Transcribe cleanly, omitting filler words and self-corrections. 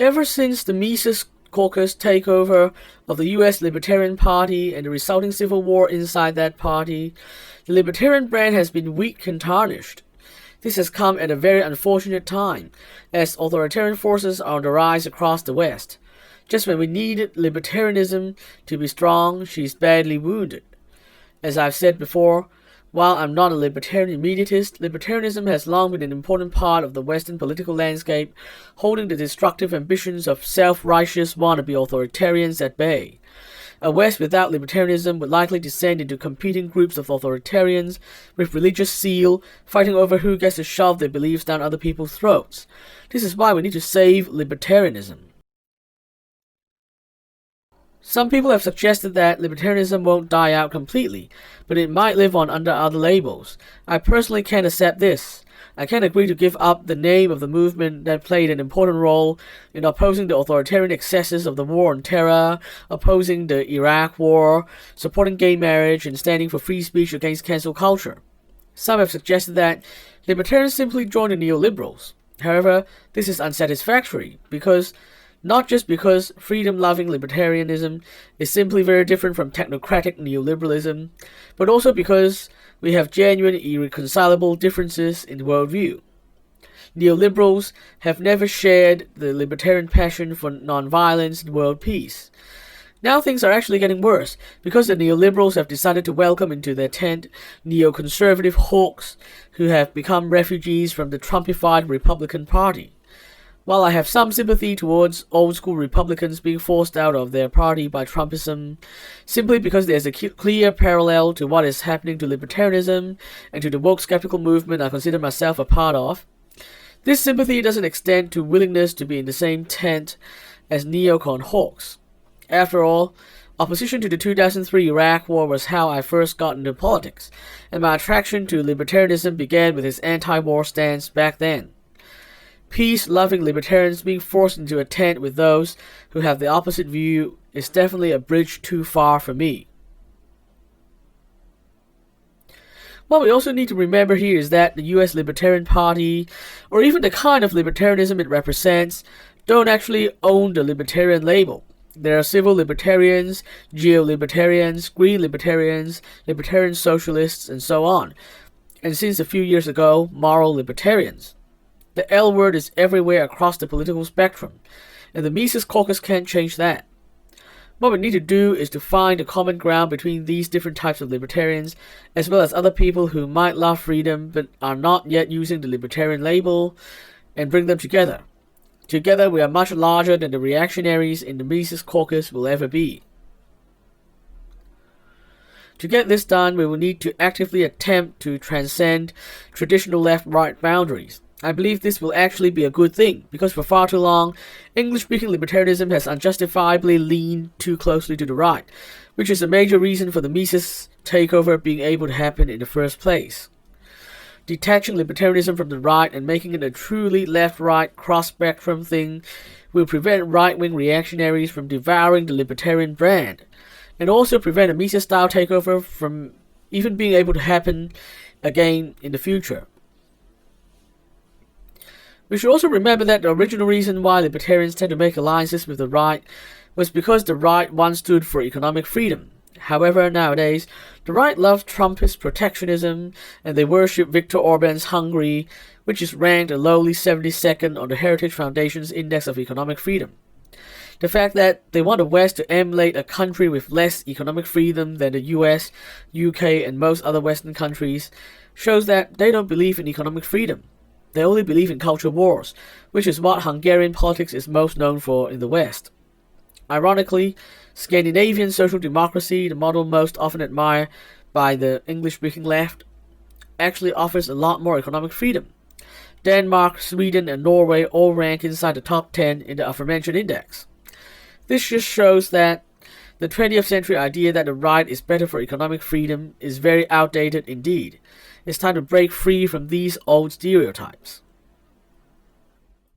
Ever since the Mises Caucus takeover of the US Libertarian Party and the resulting civil war inside that party, the Libertarian brand has been weak and tarnished. This has come at a very unfortunate time, as authoritarian forces are on the rise across the West. Just when we needed Libertarianism to be strong, she is badly wounded. As I've said before, while I'm not a libertarian immediatist, libertarianism has long been an important part of the Western political landscape, holding the destructive ambitions of self-righteous wannabe authoritarians at bay. A West without libertarianism would likely descend into competing groups of authoritarians with religious zeal, fighting over who gets to shove their beliefs down other people's throats. This is why we need to save libertarianism. Some people have suggested that libertarianism won't die out completely, but it might live on under other labels. I personally can't accept this. I can't agree to give up the name of the movement that played an important role in opposing the authoritarian excesses of the war on terror, opposing the Iraq war, supporting gay marriage, and standing for free speech against cancel culture. Some have suggested that libertarians simply join the neoliberals. However, this is unsatisfactory, not just because freedom-loving libertarianism is simply very different from technocratic neoliberalism, but also because we have genuine irreconcilable differences in worldview. Neoliberals have never shared the libertarian passion for nonviolence and world peace. Now things are actually getting worse, because the neoliberals have decided to welcome into their tent neoconservative hawks who have become refugees from the Trumpified Republican Party. While I have some sympathy towards old-school Republicans being forced out of their party by Trumpism, simply because there's a clear parallel to what is happening to libertarianism and to the woke skeptical movement I consider myself a part of, this sympathy doesn't extend to willingness to be in the same tent as neocon hawks. After all, opposition to the 2003 Iraq War was how I first got into politics, and my attraction to libertarianism began with its anti-war stance back then. Peace-loving libertarians being forced into a tent with those who have the opposite view is definitely a bridge too far for me. What we also need to remember here is that the US Libertarian Party, or even the kind of libertarianism it represents, don't actually own the libertarian label. There are civil libertarians, geo-libertarians, green libertarians, libertarian socialists, and so on. And since a few years ago, moral libertarians. The L word is everywhere across the political spectrum, and the Mises Caucus can't change that. What we need to do is to find a common ground between these different types of libertarians, as well as other people who might love freedom but are not yet using the libertarian label, and bring them together. Together we are much larger than the reactionaries in the Mises Caucus will ever be. To get this done, we will need to actively attempt to transcend traditional left-right boundaries. I believe this will actually be a good thing, because for far too long, English-speaking libertarianism has unjustifiably leaned too closely to the right, which is a major reason for the Mises takeover being able to happen in the first place. Detaching libertarianism from the right and making it a truly left-right cross-spectrum thing will prevent right-wing reactionaries from devouring the libertarian brand, and also prevent a Mises-style takeover from even being able to happen again in the future. We should also remember that the original reason why libertarians tend to make alliances with the right was because the right once stood for economic freedom. However, nowadays, the right loves Trumpist protectionism, and they worship Viktor Orban's Hungary, which is ranked a lowly 72nd on the Heritage Foundation's Index of Economic Freedom. The fact that they want the West to emulate a country with less economic freedom than the US, UK, and most other Western countries shows that they don't believe in economic freedom. They only believe in culture wars, which is what Hungarian politics is most known for in the West. Ironically, Scandinavian social democracy, the model most often admired by the English-speaking left, actually offers a lot more economic freedom. Denmark, Sweden, and Norway all rank inside the top 10 in the aforementioned index. This just shows that the 20th century idea that the right is better for economic freedom is very outdated indeed. It's time to break free from these old stereotypes.